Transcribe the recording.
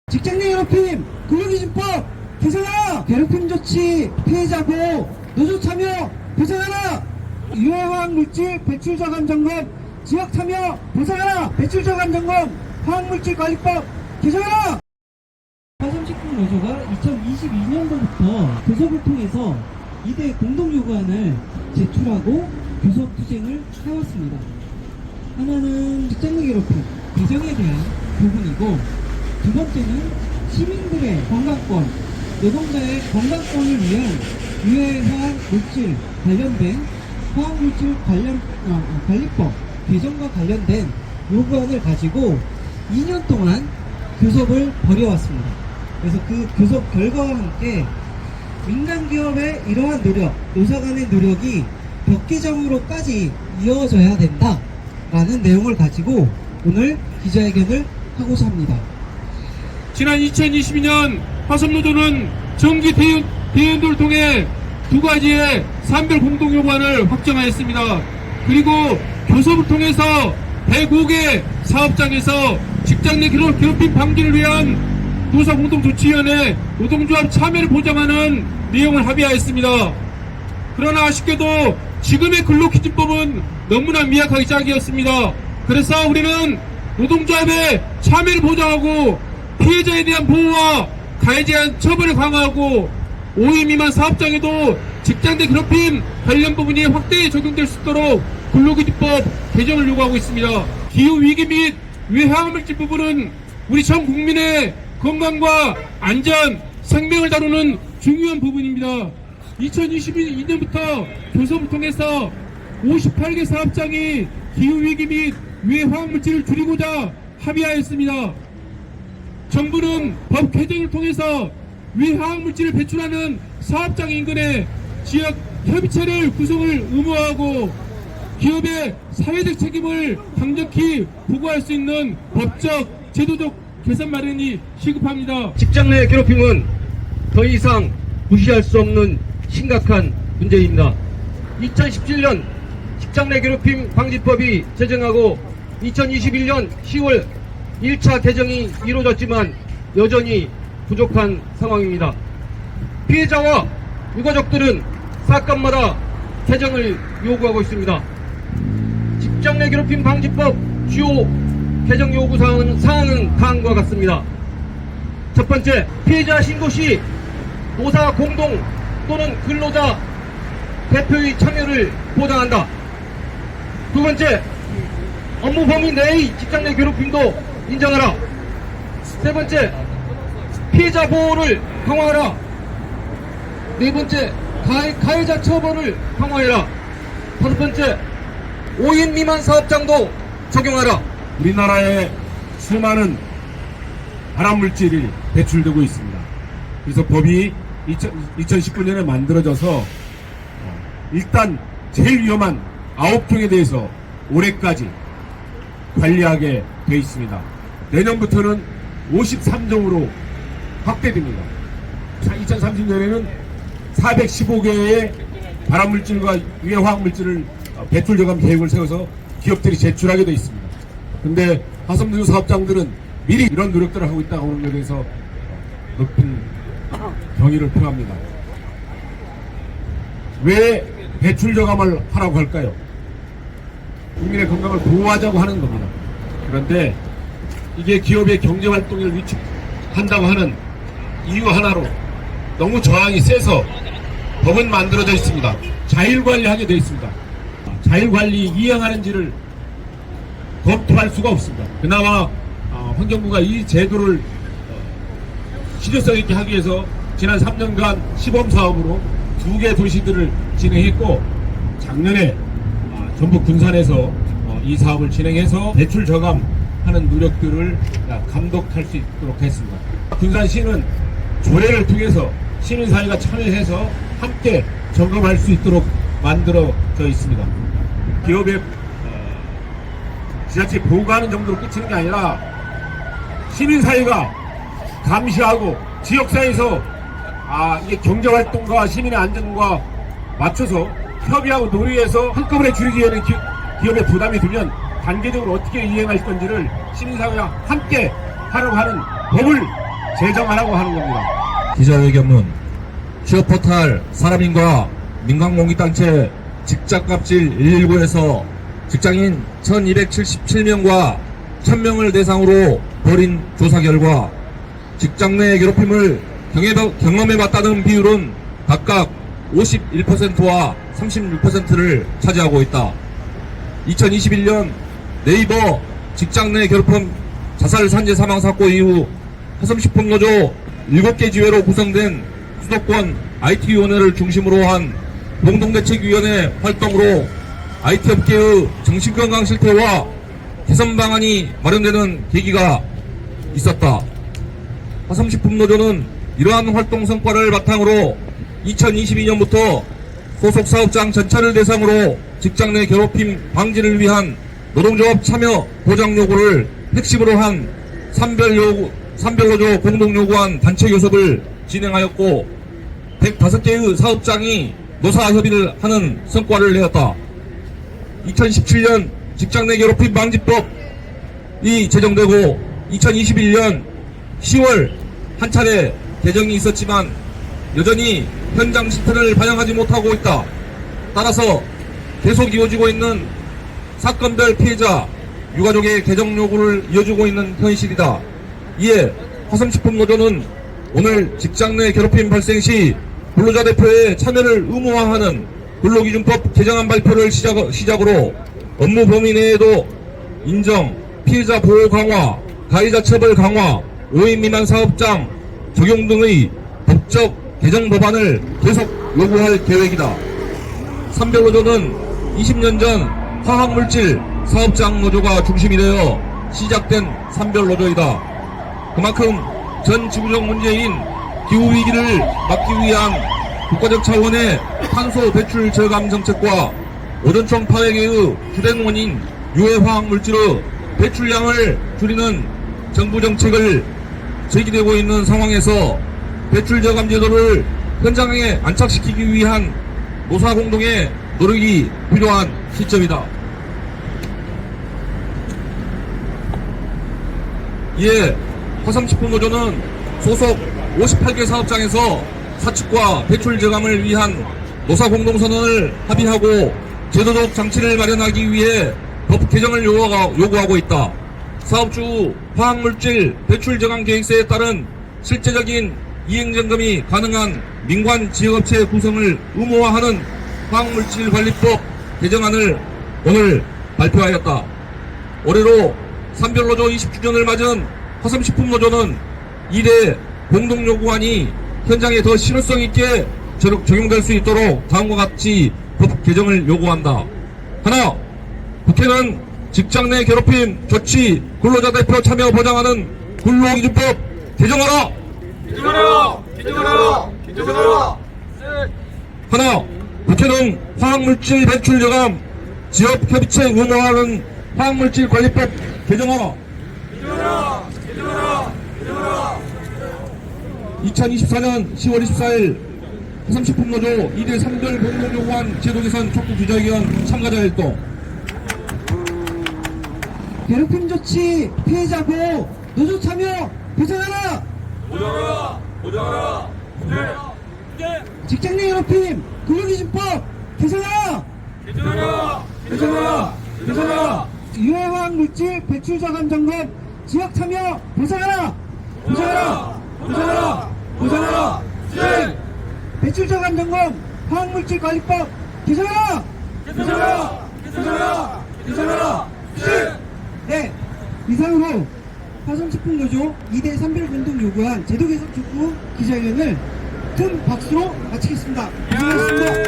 직장내 괴롭힘 근로기준법 개선하라. 괴롭힘 조치 피해자 보호 노조 참여 보장하라. 유해화학 물질 배출 저감 점검 지역 참여 보장하라. 배출 저감 점검 화학물질 관리법 개선하라. 화성식품 노조가 2022년도부터 교섭을 통해서 2대 공동 요구안을 제출하고 교섭 투쟁을 해왔습니다. 하나는 직장내 괴롭힘 개정에 대한 부분이고, 두 번째는 시민들의 건강권, 노동자의 건강권을 위한 유해화학 물질 관련된 화학물질 관리법 개정과 관련된 요구안을 가지고 2년 동안 교섭을 벌여왔습니다. 그래서 그 교섭 결과와 함께 민간기업의 이러한 노력, 노사 간의 노력이 법 개정으로까지 이어져야 된다라는 내용을 가지고 오늘 기자회견을 하고자 합니다. 지난 2022년 화성노조는 정기 대연도를 통해 두 가지의 산별 공동요구안을 확정하였습니다. 그리고 교섭을 통해서 105개 사업장에서 직장 내 괴롭힘 방지를 위한 노사공동조치위원회 노동조합 참여를 보장하는 내용을 합의하였습니다. 그러나 아쉽게도 지금의 근로기준법은 너무나 미약하게 짝이었습니다. 그래서 우리는 노동조합의 참여를 보장하고 피해자에 대한 보호와 가해에 대한 처벌을 강화하고 5인 미만 사업장에도 직장 내 괴롭힘 관련 부분이 확대에 적용될 수 있도록 근로기준법 개정을 요구하고 있습니다. 기후위기 및 유해화학물질 부분은 우리 전 국민의 건강과 안전, 생명을 다루는 중요한 부분입니다. 2022년부터 교섭을 통해서 58개 사업장이 기후위기 및 유해화학물질을 줄이고자 합의하였습니다. 정부는 법 개정을 통해서 유해화학물질을 배출하는 사업장 인근에 지역 협의체를 구성을 의무화하고 기업의 사회적 책임을 강력히 부과할 수 있는 법적, 제도적 개선 마련이 시급합니다. 직장 내 괴롭힘은 더 이상 무시할 수 없는 심각한 문제입니다. 2017년 직장 내 괴롭힘 방지법이 제정하고 2021년 10월 1차 개정이 이루어졌지만 여전히 부족한 상황입니다. 피해자와 유가족들은 사건마다 개정을 요구하고 있습니다. 직장 내 괴롭힘 방지법 주요 개정 요구 사항은 다음과 같습니다. 첫 번째, 피해자 신고 시 노사 공동 또는 근로자 대표의 참여를 보장한다. 두 번째, 업무 범위 내의 직장 내 괴롭힘도 인정하라. 세 번째, 피해자 보호를 강화하라. 네 번째, 가해자 처벌을 강화해라. 다섯 번째, 5인 미만 사업장도 적용하라. 우리나라에 수많은 발암물질이 배출되고 있습니다. 그래서 법이 2019년에 만들어져서 일단 제일 위험한 9종에 대해서 올해까지 관리하게 되어 있습니다. 내년부터는 53종으로 확대됩니다. 2030년에는 415개의 발암물질과 유해화학물질을 배출 저감 계획을 세워서 기업들이 제출하게 되어 있습니다. 근데 화성노조 사업장들은 미리 이런 노력들을 하고 있다고 하는 것에 대해서 높은 경의를 표합니다. 왜 배출 저감을 하라고 할까요? 국민의 건강을 보호하자고 하는 겁니다. 그런데 이게 기업의 경제활동을 위축한다고 하는 이유 하나로 너무 저항이 세서 법은 만들어져 있습니다. 자율관리하게 되어 있습니다. 자율관리 이행하는지를 검토할 수가 없습니다. 그나마 환경부가 이 제도를 실효성 있게 하기 위해서 지난 3년간 시범사업으로 2개 도시들을 진행했고, 작년에 전북 군산에서 이 사업을 진행해서 배출 저감하는 노력들을 감독할 수 있도록 했습니다. 군산시는 조례를 통해서 시민사회가 참여해서 함께 점검할 수 있도록 만들어져 있습니다. 기업의 지자체 보호하는 정도로 끝이는 게 아니라 시민사회가 감시하고 지역사회에서 이게 경제활동과 시민의 안전과 맞춰서 협의하고 논의해서 한꺼번에 줄이기에는 기업의 부담이 들면 단계적으로 어떻게 이행할 건지를 시민사회와 함께 하려고 하는 법을 제정하라고 하는 겁니다. 기자회견문 취업포탈 사람인과 민간공익단체 직장갑질 119에서 직장인 1277명과 1000명을 대상으로 벌인 조사 결과 직장 내 괴롭힘을 경험해봤다는 비율은 각각 51%와 36%를 차지하고 있다. 2021년 네이버 직장 내 괴롭힘 자살 산재 사망 사건 이후 화성식품노조 7개 지회로 구성된 수도권 IT위원회를 중심으로 한 공동대책위원회 활동으로 IT업계의 정신건강 실태와 개선 방안이 마련되는 계기가 있었다. 화성식품노조는 이러한 활동 성과를 바탕으로 2022년부터 소속 사업장 전체를 대상으로 직장 내 괴롭힘 방지를 위한 노동조합 참여 보장 요구를 핵심으로 한 산별노조 공동요구안 단체 교섭을 진행하였고 105개의 사업장이 노사협의를 하는 성과를 내었다. 2017년 직장 내 괴롭힘 방지법이 제정되고 2021년 10월 한 차례 개정이 있었지만 여전히 현장 실태를 반영하지 못하고 있다. 따라서 계속 이어지고 있는 사건별 피해자 유가족의 개정 요구를 이어주고 있는 현실이다. 이에 화성식품노조는 오늘 직장 내 괴롭힘 발생 시 근로자 대표의 참여를 의무화하는 근로기준법 개정안 발표를 시작으로 업무 범위 내에도 인정, 피해자 보호 강화, 가해자 처벌 강화, 5인 미만 사업장 적용 등의 법적 개정 법안을 계속 요구할 계획이다. 산별노조는 20년 전 화학물질 사업장 노조가 중심이 되어 시작된 산별노조이다. 그만큼 전 지구적 문제인 기후위기를 막기 위한 국가적 차원의 탄소 배출 저감 정책과 오존층 파괴의 주된 원인 유해화학물질의 배출량을 줄이는 정부 정책을 제기되고 있는 상황에서 배출 저감 제도를 현장에 안착시키기 위한 노사 공동의 노력이 필요한 시점이다. 이에 화성식품노조는 소속 58개 사업장에서 사측과 배출 저감을 위한 노사 공동선언을 합의하고 제도적 장치를 마련하기 위해 법 개정을 요구하고 있다. 사업주 화학물질 배출 저감 계획서에 따른 실제적인 이행점검이 가능한 민관 지역업체 구성을 의무화하는 화학물질관리법 개정안을 오늘 발표하였다. 올해로 산별노조 20주년을 맞은 화성식품노조는 이대 공동요구안이 현장에 더 실효성 있게 적용될 수 있도록 다음과 같이 법 개정을 요구한다. 하나, 국회는 직장 내 괴롭힘 조치 근로자 대표 참여 보장하는 근로기준법 개정하라! 개정하라! 하나, 국회는 화학물질 배출 저감 지역협의체 의무화하는 화학물질관리법 개정하라! 2024년 10월 24일 화성식품노조 2대 3별 공동요구안 제도 개선 촉구 기자회견 참가자 활동. 괴롭힘 조치 피해자 보호 노조 참여 보장하라! 보장하라! 직장 내 괴롭힘 근로기준법 개선하라! 개선하라! 유해화학 물질 배출 저감 점검 지역 참여 보장하라! 보장하라! 배출 저감 점검 화학물질 관리법 개선하라! 네, 이상으로 화성식품노조 2대 3별 공동 요구안 제도 개선 촉구 기자회견을 큰 박수로 마치겠습니다. 고생하셨습니다.